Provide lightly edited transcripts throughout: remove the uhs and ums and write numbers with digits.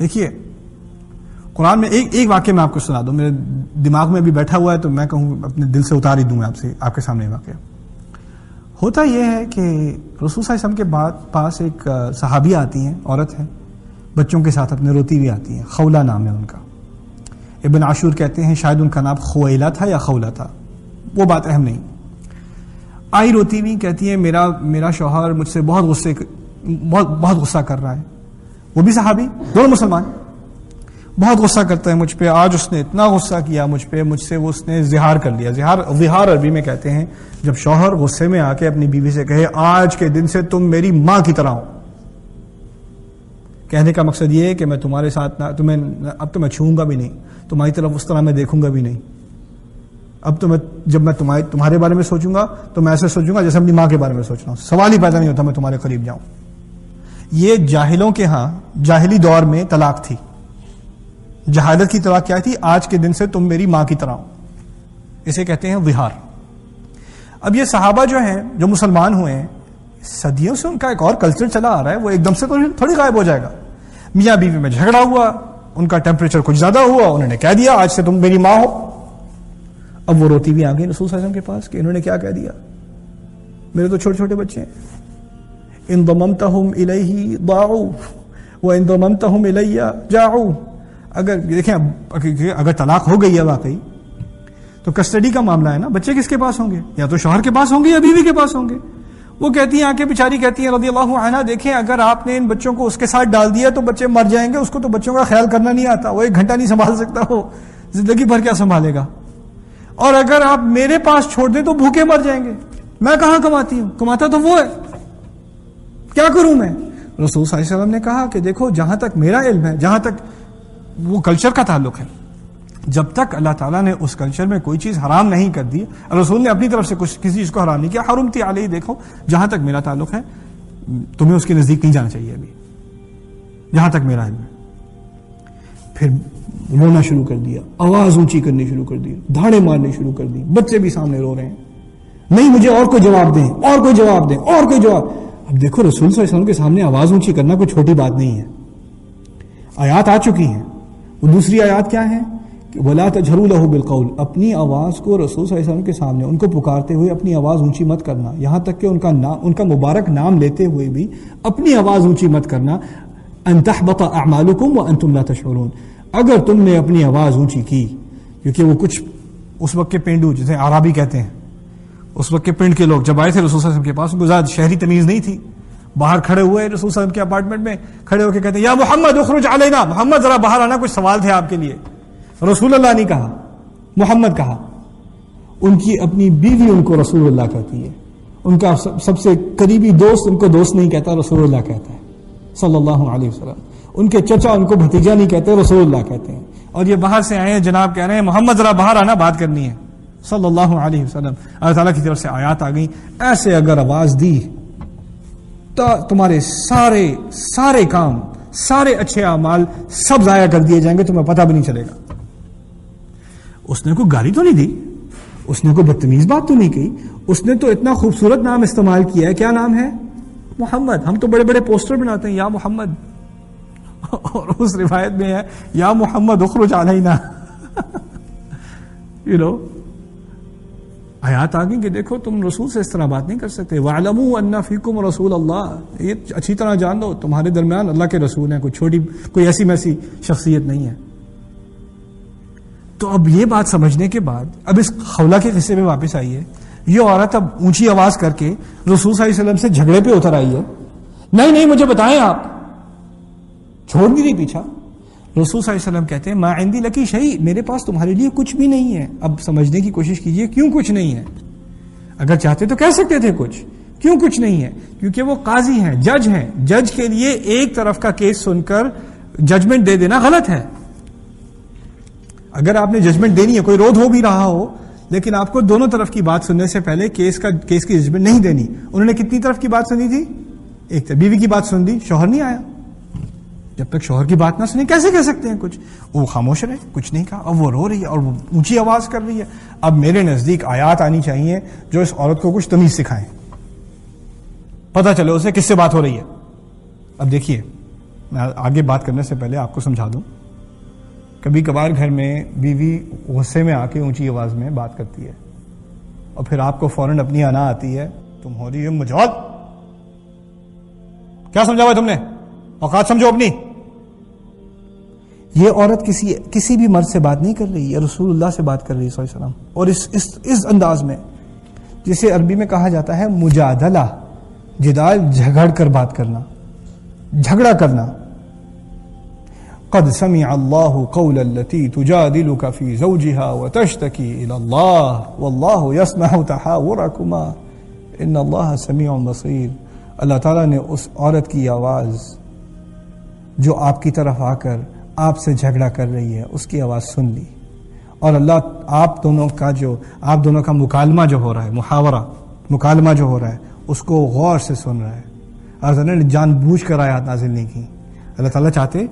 دیکھیے قرآن میں ایک واقعہ میں آپ کو سنا دوں، میرے دماغ میں ابھی بیٹھا ہوا ہے تو میں کہوں اپنے دل سے اتار ہی دوں میں آپ کے سامنے واقعہ۔ ہوتا یہ ہے کہ رسول صلی اللہ علیہ وسلم کے پاس ایک صحابیہ آتی ہیں، عورت ہے، بچوں کے ساتھ اپنے روتی ہوئی آتی ہیں، خولہ نام ہے ان کا۔ ابن عاشور کہتے ہیں شاید ان کا نام خویلہ تھا یا خولہ تھا، وہ بات اہم نہیں۔ آئی روتی ہوئی کہتی ہے میرا شوہر مجھ سے بہت غصہ کر رہا ہے، وہ بھی صحابی، دونوں مسلمان، بہت غصہ کرتا ہے مجھ پہ، آج اس نے اتنا غصہ کیا مجھ پہ، مجھ سے اس نے زہار کر لیا۔ زہار عربی میں کہتے ہیں جب شوہر غصے میں آ کے اپنی بیوی سے کہے آج کے دن سے تم میری ماں کی طرح ہو، کہنے کا مقصد یہ ہے کہ میں تمہارے ساتھ اب تو میں چھوؤں گا بھی نہیں، تمہاری طرف اس طرح میں دیکھوں گا بھی نہیں، اب تو جب میں تمہارے بارے میں سوچوں گا تو میں ایسے سوچوں گا جیسے اپنی ماں کے بارے میں سوچ رہا ہوں، سوال ہی پیدا نہیں ہوتا میں تمہارے قریب جاؤں۔ یہ جاہلوں کے ہاں جاہلی دور میں طلاق تھی، جہالت کی طلاق کیا تھی؟ آج کے دن سے تم میری ماں کی طرح ہو، اسے کہتے ہیں وہار۔ اب یہ صحابہ جو ہیں جو مسلمان ہوئے ہیں، صدیوں سے ان کا ایک اور کلچر چلا آ رہا ہے، وہ ایک دم سے تھوڑی غائب ہو جائے گا۔ میاں بیوی میں جھگڑا ہوا، ان کا ٹیمپریچر کچھ زیادہ ہوا، انہوں نے کہہ دیا آج سے تم میری ماں ہو۔ اب وہ روتی بھی آ گئی رسول صلی اللہ علیہ وسلم کے پاس کہ انہوں نے کیا کہہ دیا، میرے تو چھوٹے چھوٹے بچے ہیں، ان ضممتہم الیہ ضاعوا وان ضممتہم الی جاعوا۔ اگر دیکھیں اگر طلاق ہو گئی ہے واقعی تو کسٹڈی کا معاملہ ہے نا، بچے کس کے پاس ہوں گے؟ یا تو شوہر کے پاس ہوں گے یا بیوی کے پاس ہوں گے۔ وہ کہتی ہیں آکے بیچاری کہتی ہیں رضی اللہ عنہا دیکھیں اگر آپ نے ان بچوں کو اس کے ساتھ ڈال دیا تو بچے مر جائیں گے، اس کو تو بچوں کا خیال کرنا نہیں آتا، وہ 1 گھنٹہ نہیں سنبھال سکتا، وہ زندگی بھر کیا سنبھالے گا، اور اگر آپ میرے پاس چھوڑ دیں تو بھوکے مر جائیں گے، میں کہاں کماتی ہوں، کماتا تو وہ ہے، کیا کروں میں؟ رسول صلی اللہ علیہ وسلم نے کہا کہ دیکھو جہاں تک میرا علم ہے، جہاں تک وہ کلچر کا تعلق ہے، جب تک اللہ تعالیٰ نے اس کلچر میں کوئی چیز حرام نہیں کر دی، رسول نے اپنی طرف سے کسی چیز کو حرام نہیں کیا، حرمتی علیہ، دیکھو جہاں تک میرا تعلق ہے تمہیں اس کے نزدیک نہیں جانا چاہیے ابھی، جہاں تک میرا علم ہے۔ پھر رونا شروع کر دیا، آواز اونچی کرنی شروع کر دی، دھاڑے مارنے شروع کر دی، بچے بھی سامنے رو رہے ہیں، نہیں مجھے اور کوئی جواب دیں، اور کوئی جواب دیں، اور کوئی جواب۔ اب دیکھو رسول صلی اللہ علیہ وسلم کے سامنے آواز اونچی کرنا کوئی چھوٹی بات نہیں ہے، آیات آ چکی ہیں۔ وہ دوسری آیات کیا ہے کہ وَلَا تَجْهَرُوا لَهُ بِالْقَوْلِ، اپنی آواز کو رسول صلی اللہ علیہ وسلم کے سامنے ان کو پکارتے ہوئے اپنی آواز اونچی مت کرنا، یہاں تک کہ ان کا مبارک نام لیتے ہوئے بھی اپنی آواز اونچی مت کرنا، أَن تَحْبَطَ أَعْمَالُكُمْ وَأَنْتُمْ لَا تَشْعُرُونَ، اگر تم نے اپنی آواز اونچی کی، کیونکہ وہ کچھ اس وقت کے پینڈو جسے عرابی کہتے ہیں، اس وقت کے پنڈ کے لوگ جب آئے تھے رسول صلی اللہ علیہ وسلم کے پاس، ان کو زیادہ شہری تمیز نہیں تھی، باہر کھڑے ہوئے رسول صلی اللہ علیہ وسلم کے اپارٹمنٹ میں کھڑے ہو کے کہتے ہیں یا محمد اخرج علینا، محمد ذرا باہر آنا، کچھ سوال تھے آپ کے لیے۔ رسول اللہ نہیں کہا، محمد کہا۔ ان کی اپنی بیوی ان کو رسول اللہ کہتی ہے، ان کا سب سے قریبی دوست ان کو دوست نہیں کہتا، رسول اللہ کہتا ہے صلی اللہ علیہ وسلم۔ ان کے چچا ان کو بھتیجا نہیں کہتے، رسول اللہ کہتے ہیں۔ اور یہ باہر سے آئے ہیں جناب کہہ رہے ہیں محمد ذرا باہر آنا، بات کرنی ہے صلی اللہ علیہ وسلم۔ اللہ تعالیٰ کی طرف سے آیات آ گئی، ایسے اگر آواز دی تو تمہارے سارے کام، سارے اچھے اعمال سب ضائع کر دیے جائیں گے، تمہیں پتہ بھی نہیں چلے گا۔ اس نے کوئی گالی تو نہیں دی، اس نے کوئی بدتمیز بات تو نہیں کی، اس نے تو اتنا خوبصورت نام استعمال کیا ہے، کیا نام ہے؟ محمد۔ ہم تو بڑے بڑے پوسٹر بناتے ہیں یا محمد، اور اس روایت میں ہے یا محمد اخرج علینا آیات آ گئی کہ دیکھو تم رسول سے اس طرح بات نہیں کر سکتے۔ وَاعْلَمُوا أَنَّ فِيكُمْ رَسُولَ اللَّهِ، یہ اچھی طرح جان لو تمہارے درمیان اللہ کے رسول ہیں، کوئی ایسی میسی شخصیت نہیں ہے۔ تو اب یہ بات سمجھنے کے بعد اب اس خولہ کے قصے میں واپس آئیے، یہ عورت اب اونچی آواز کر کے رسول صلی اللہ علیہ وسلم سے جھگڑے پہ اتر آئی ہے، نہیں مجھے بتائیں، آپ چھوڑ نہیں رہی پیچھا۔ رسول صلی اللہ علیہ وسلم کہتے ہیں ما عندی لکی شیء، میرے پاس تمہارے لیے کچھ بھی نہیں ہے۔ اب سمجھنے کی کوشش کیجئے کیوں کچھ نہیں ہے، اگر چاہتے تو کہہ سکتے تھے کچھ، کیوں کچھ نہیں ہے؟ کیونکہ وہ قاضی ہیں، جج ہیں، جج کے لیے ایک طرف کا کیس سن کر ججمنٹ دے دینا غلط ہے۔ اگر آپ نے ججمنٹ دینی ہے، کوئی رود ہو بھی رہا ہو، لیکن آپ کو دونوں طرف کی بات سننے سے پہلے کیس کی ججمنٹ نہیں دینی۔ انہوں نے کتنی طرف کی بات سنی تھی؟ ایک طرف، بیوی کی بات سن دی، شوہر نہیں آیا۔ جب تک شوہر کی بات نہ سنی کیسے کہہ سکتے ہیں کچھ؟ وہ خاموش رہے، کچھ نہیں کہا، اور وہ رو رہی ہے اور وہ اونچی آواز کر رہی ہے۔ اب میرے نزدیک آیات آنی چاہیے جو اس عورت کو کچھ تمیز سکھائیں، پتہ چلے اسے کس سے بات ہو رہی ہے۔ اب دیکھیے میں آگے بات کرنے سے پہلے آپ کو سمجھا دوں. کبھی کبھار گھر میں بیوی غصے میں آ کے اونچی آواز میں بات کرتی ہے اور پھر آپ کو فوراً اپنی انا آتی ہے, تم ہو رہی ہے مجھول, کیا سمجھا ہوا تم نے, اوقات سمجھو اپنی. یہ عورت کسی بھی مرد سے بات نہیں کر رہی, یہ رسول اللہ سے بات کر رہی ہے صلی اللہ علیہ وسلم, اور اس انداز میں جسے عربی میں کہا جاتا ہے مجادلہ, جدال, جھگڑ کر بات کرنا, جھگڑا کرنا. قد سمع اللہ قول التي تجادلك في زوجها وتشتكي الى الله والله يسمع تحاوركما ان اللہ سمیع بصیر. اللہ تعالیٰ نے اس عورت کی آواز جو آپ کی طرف آ کر آپ سے جھگڑا کر رہی ہے اس کی آواز سن لی, اور اللہ آپ دونوں کا مکالمہ جو ہو رہا ہے, محاورہ مکالمہ جو ہو رہا ہے, اس کو غور سے سن رہا ہے. اللہ تعالیٰ نے جان بوجھ کر آیات نازل نہیں کی. اللہ تعالیٰ چاہتے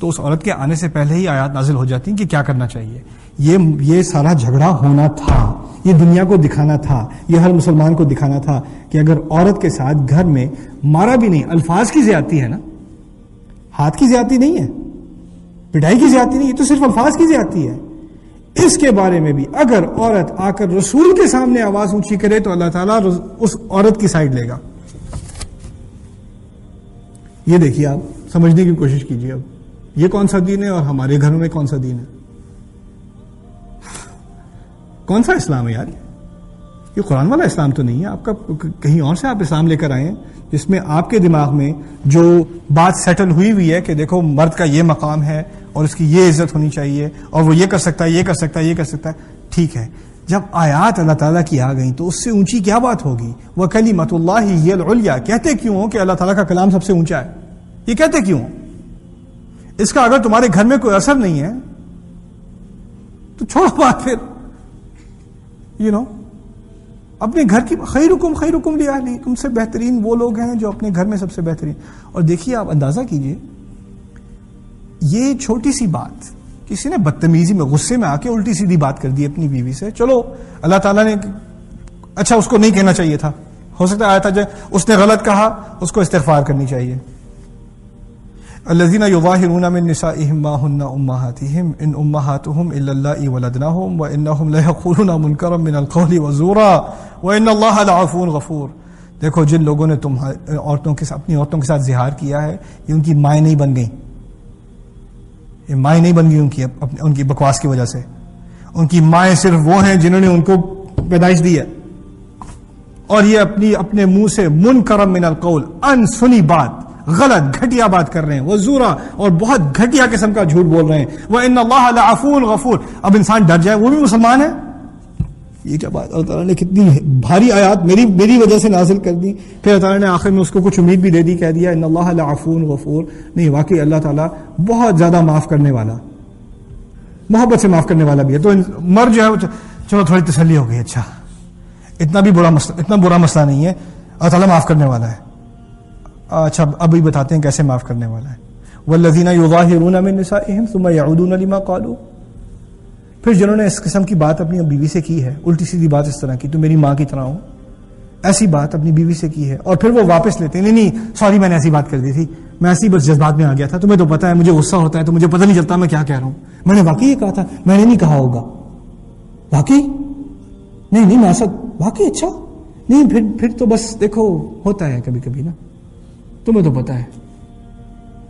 تو اس عورت کے آنے سے پہلے ہی آیات نازل ہو جاتی کہ کیا کرنا چاہیے. یہ سارا جھگڑا ہونا تھا, یہ دنیا کو دکھانا تھا, یہ ہر مسلمان کو دکھانا تھا کہ اگر عورت کے ساتھ گھر میں مارا بھی نہیں, الفاظ کی زیادتی ہے نا, ہاتھ کی زیادتی نہیں ہے, پٹائی کی زیادتی نہیں, یہ تو صرف الفاظ کی زیادتی ہے. اس کے بارے میں بھی اگر عورت آ کر رسول کے سامنے آواز اونچی کرے تو اللہ تعالیٰ اس عورت کی سائڈ لے گا. یہ دیکھیے, آپ سمجھنے کی کوشش کیجیے اب یہ کون سا دین ہے اور ہمارے گھروں میں کون سا دین ہے, کون سا اسلام ہے یار. یہ قرآن والا اسلام تو نہیں ہے آپ کا, کہیں اور سے آپ اسلام لے کر آئے ہیں جس میں آپ کے دماغ میں جو بات سیٹل ہوئی ہے کہ دیکھو مرد کا یہ مقام ہے اور اس کی یہ عزت ہونی چاہیے اور وہ یہ کر سکتا ہے, یہ کر سکتا ہے, یہ کر سکتا ہے. ٹھیک ہے, جب آیات اللہ تعالیٰ کی آ گئیں تو اس سے اونچی کیا بات ہوگی. وَكَلِمَةُ اللَّهِ هِيَ الْعُلْيَا, کہتے کیوں ہو کہ اللہ تعالیٰ کا کلام سب سے اونچا ہے, یہ کہتے کیوں. اس کا اگر تمہارے گھر میں کوئی اثر نہیں ہے تو چھوڑو بات, پھر اپنے گھر کی خیرکم لأہلی, تم سے بہترین وہ لوگ ہیں جو اپنے گھر میں سب سے بہترین. اور دیکھیے آپ اندازہ کیجئے, یہ چھوٹی سی بات کسی نے بدتمیزی میں غصے میں آ کے الٹی سیدھی بات کر دی اپنی بیوی سے, چلو اللہ تعالیٰ نے اچھا اس کو نہیں کہنا چاہیے تھا, ہو سکتا ہے آیا تھا اس نے غلط کہا, اس کو استغفار کرنی چاہیے. الذين يظاهرون من نسائهم ما هن امهاتهم ان امهاتهم الا اللائي ولدناهم وانهم ليقولون منكرا من القول وزورا وان الله لعفو غفور. دیکھو جن لوگوں نے اپنی عورتوں کے ساتھ زہار کیا ہے, یہ ان کی مائیں نہیں بن گئیں, یہ مائیں نہیں بن گئی ان کی بکواس کی وجہ سے. ان کی مائیں صرف وہ ہیں جنہوں نے ان کو پیدائش دی ہے, اور یہ اپنے منہ سے منکرا من القول, انسنی بات, غلط گھٹیا بات کر رہے ہیں, وزورا, اور بہت گھٹیا قسم کا جھوٹ بول رہے ہیں. وَإِنَّ اللَّهَ لَعَفُوٌ غَفُورٌ. اب انسان ڈر جائے, وہ بھی مسلمان ہے. یہ کیا بات, اللہ تعالیٰ نے کتنی بھاری آیات میری وجہ سے نازل کر دی. پھر اللہ تعالیٰ نے آخر میں اس کو کچھ امید بھی دے دی, کہہ دیا ان اللہ لعفو غفور. نہیں, واقعی اللہ تعالیٰ بہت زیادہ معاف کرنے والا, محبت سے معاف کرنے والا بھی ہے. تو مر جو ہے چلو تھوڑی تسلی ہو گئی, اچھا اتنا برا مسئلہ نہیں ہے, اللہ تعالیٰ معاف کرنے والا ہے. اچھا ابھی بتاتے ہیں کیسے معاف کرنے والا ہے. والذین یظاہرون من نسائہم ثم یعودون لما قالوا. پھر جنہوں نے اس قسم کی بات اپنی بیوی سے کی ہے, الٹی سیدھی بات اس طرح کی, تو میری ماں کی طرح ہوں, ایسی بات اپنی بیوی سے کی ہے, اور پھر وہ واپس لیتے ہیں, نہیں سوری میں نے ایسی بات کر دی تھی, میں ایسی بس جذبات میں آ گیا تھا, تمہیں تو پتا ہے مجھے غصہ ہوتا ہے تو مجھے پتہ نہیں چلتا میں کیا کہہ رہا ہوں, میں نے واقعی یہ کہا تھا, میں نے نہیں کہا ہوگا, واقعی نہیں میں ایسا, واقعی اچھا نہیں, پھر تو بس دیکھو ہوتا ہے کبھی کبھی نا, تمہیں تو پتا ہے.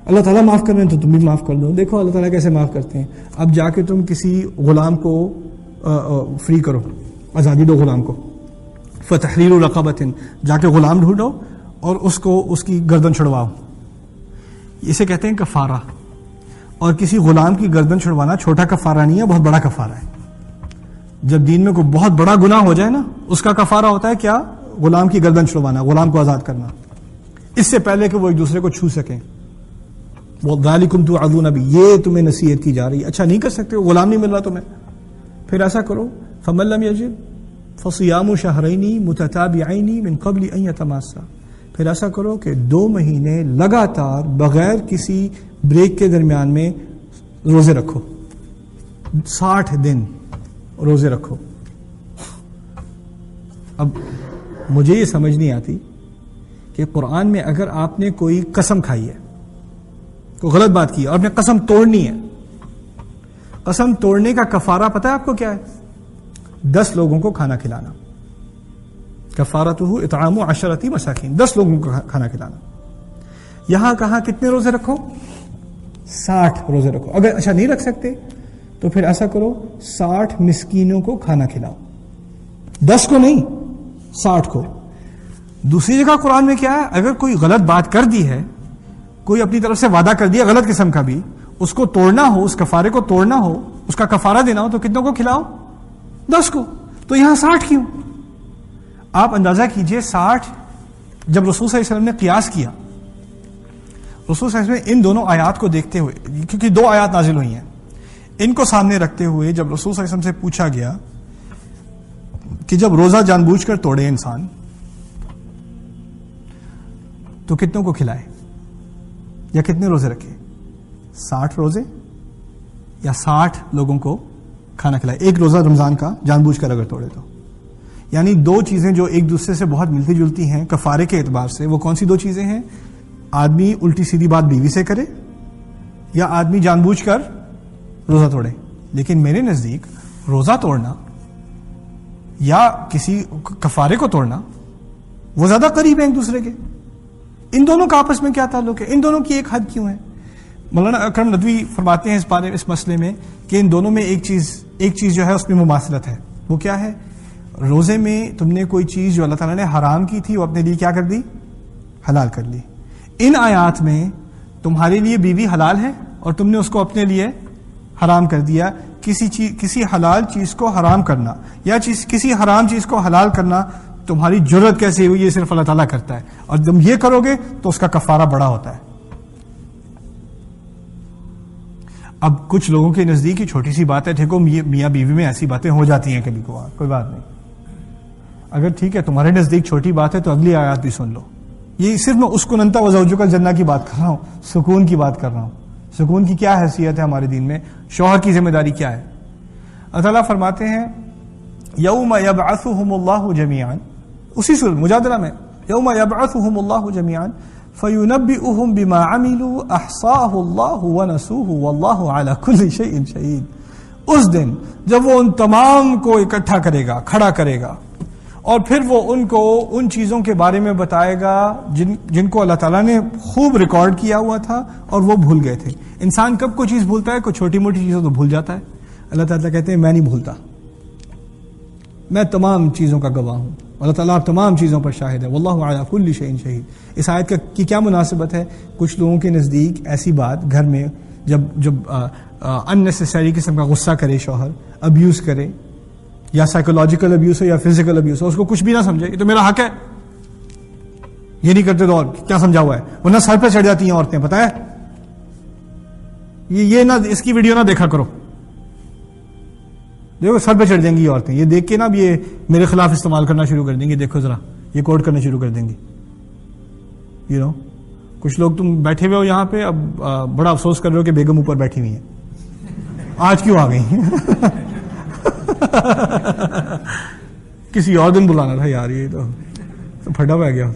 اللہ تعالیٰ معاف کر رہے ہیں تو تم بھی معاف کر دو. دیکھو اللہ تعالیٰ کیسے معاف کرتے ہیں. اب جا کے تم کسی غلام کو فری کرو, آزادی دو غلام کو, فتحریر رقبۃ, جا کے غلام ڈھونڈو اور اس کی گردن چھڑواؤ. اسے کہتے ہیں کفارہ. اور کسی غلام کی گردن چھڑوانا چھوٹا کفارہ نہیں ہے, بہت بڑا کفارہ ہے. جب دین میں کوئی بہت بڑا گناہ ہو جائے نا, اس کا کفارہ ہوتا ہے کیا, غلام کی گردن چھڑوانا, غلام کو آزاد کرنا, اس سے پہلے کہ وہ ایک دوسرے کو چھو سکیں. وَذَلِكُمْ تُوعَظُونَ بِهِ, یہ تمہیں نصیحت کی جا رہی ہے. اچھا نہیں کر سکتے, غلام نہیں مل رہا تمہیں, پھر ایسا کرو, فَمَن لَّمْ يَجِدْ فَصِيَامُ شَهْرَيْنِ مُتَتَابِعَيْنِ مِن قَبْلِ أَن يَتَمَاسَّا. پھر ایسا کرو کہ 2 مہینے لگاتار بغیر کسی بریک کے درمیان میں روزے رکھو, 60 دن روزے رکھو. اب مجھے یہ سمجھ نہیں آتی کہ قرآن میں اگر آپ نے کوئی قسم کھائی ہے, کوئی غلط بات کی اور آپ نے قسم توڑنی ہے. قسم توڑنے کا کفارہ پتہ ہے آپ کو کیا ہے؟ 10 لوگوں کو کھانا کھلانا. کفارتہ اطعام 10 مساکین، 10 لوگوں کو کھانا کھلانا. یہاں کہاں کتنے روزے رکھو؟ 60 روزے رکھو. اگر اچھا نہیں رکھ سکتے تو پھر ایسا کرو 60 مسکینوں کو کھانا کھلاؤ، 10 کو نہیں 60 کو. دوسری جگہ قرآن میں کیا ہے؟ اگر کوئی غلط بات کر دی ہے، کوئی اپنی طرف سے وعدہ کر دیا غلط قسم کا بھی، اس کو توڑنا ہو، اس کفارے کو توڑنا ہو، اس کا کفارہ دینا ہو، تو کتنوں کو کھلاؤ؟ 10 کو. تو یہاں 60 کیوں؟ آپ اندازہ کیجئے 60 جب رسول صلی اللہ علیہ وسلم نے قیاس کیا، رسول صلی اللہ علیہ وسلم ان دونوں آیات کو دیکھتے ہوئے، کیونکہ 2 آیات نازل ہوئی ہیں، ان کو سامنے رکھتے ہوئے جب رسول صلی اللہ علیہ وسلم سے پوچھا گیا کہ جب روزہ جان بوجھ کر توڑے انسان تو کتنوں کو کھلائے یا کتنے روزے رکھے؟ 60 روزے یا 60 لوگوں کو کھانا کھلائے. ایک روزہ رمضان کا جان بوجھ کر اگر توڑے تو، یعنی 2 چیزیں جو ایک دوسرے سے بہت ملتی جلتی ہیں کفارے کے اعتبار سے. وہ کون سی 2 چیزیں ہیں؟ آدمی الٹی سیدھی بات بیوی سے کرے یا آدمی جان بوجھ کر روزہ توڑے. لیکن میرے نزدیک روزہ توڑنا یا کسی کفارے کو توڑنا وہ زیادہ قریب ہیں ایک دوسرے کے. ان دونوں کا آپس میں کیا تعلق ہے؟ ان دونوں کی ایک حد کیوں ہے؟ مولانا اکرم ندوی فرماتے ہیں اس مسئلے میں کہ ان دونوں میں ایک چیز جو ہے اس میں مماثلت ہے. وہ کیا ہے؟ روزے میں تم نے کوئی چیز جو اللہ تعالیٰ نے حرام کی تھی وہ اپنے لیے کیا کر دی؟ حلال کر لی. ان آیات میں تمہارے لیے بیوی حلال ہے اور تم نے اس کو اپنے لیے حرام کر دیا. کسی حلال چیز کو حرام کرنا یا کسی حرام چیز کو حلال کرنا تمہاری جرت کیسے ہوئی؟ یہ صرف اللہ تعالیٰ کرتا ہے، اور تم یہ کرو گے تو اس کا کفارہ بڑا ہوتا ہے. اب کچھ لوگوں کے نزدیک یہ چھوٹی سی بات ہے، دیکھو میاں بیوی میں ایسی باتیں ہو جاتی ہیں کبھی کبھار، کوئی بات نہیں. اگر ٹھیک ہے تمہارے نزدیک چھوٹی بات ہے تو اگلی آیات بھی سن لو. یہ صرف میں اسکن انت وزوجک الجنہ کی بات کر رہا ہوں، سکون کی بات کر رہا ہوں. سکون کی کیا حیثیت ہے ہمارے دین میں؟ شوہر کی ذمہ داری کیا ہے؟ اللہ تعالیٰ فرماتے ہیں یوم یبعثہم اللہ جمیعا، اسی سورۃ مجادلہ میں، یوم یبعثہم اللہ جمیعا فینبئہم بما عملوا احصاہ اللہ ونسوہ واللہ علی کل شیء شہید. اس دن جب وہ ان تمام کو اکٹھا کرے گا، کھڑا کرے گا، اور پھر وہ ان کو ان چیزوں کے بارے میں بتائے گا جن کو اللہ تعالیٰ نے خوب ریکارڈ کیا ہوا تھا اور وہ بھول گئے تھے. انسان کب کوئی چیز بھولتا ہے؟ کوئی چھوٹی موٹی چیزوں تو بھول جاتا ہے. اللہ تعالیٰ کہتے ہیں میں نہیں بھولتا، میں تمام چیزوں کا گواہ ہوں. اللہ تعالیٰ آپ تمام چیزوں پر شاہد ہے. واللہ علی کل شیء شہید. اس آیت کی کیا مناسبت ہے؟ کچھ لوگوں کے نزدیک ایسی بات گھر میں جب اننیسیسری قسم کا غصہ کرے شوہر، ابیوز کرے، یا سائیکولوجیکل ابیوز ہو یا فزیکل ابیوز ہو، اس کو کچھ بھی نہ سمجھے، یہ تو میرا حق ہے، یہ نہیں کرتے تو اور کیا سمجھا ہوا ہے، ورنہ سر پہ چڑھ جاتی ہیں عورتیں، پتہ ہے. یہ نہ اس کی ویڈیو نہ دیکھا کرو، دیکھو سر پہ چڑھ جائیں گی یہ عورتیں. یہ دیکھ کے نا یہ میرے خلاف استعمال کرنا شروع کر دیں گی. دیکھو ذرا یہ کوٹ کرنا شروع کر دیں گی. کچھ لوگ تم بیٹھے ہوئے ہو یہاں پہ، اب بڑا افسوس کر رہے ہو کہ بیگم اوپر بیٹھی ہوئی ہیں، آج کیوں آ گئی؟ کسی اور دن بلانا تھا یار، یہ تو پھٹا ہوا گیا.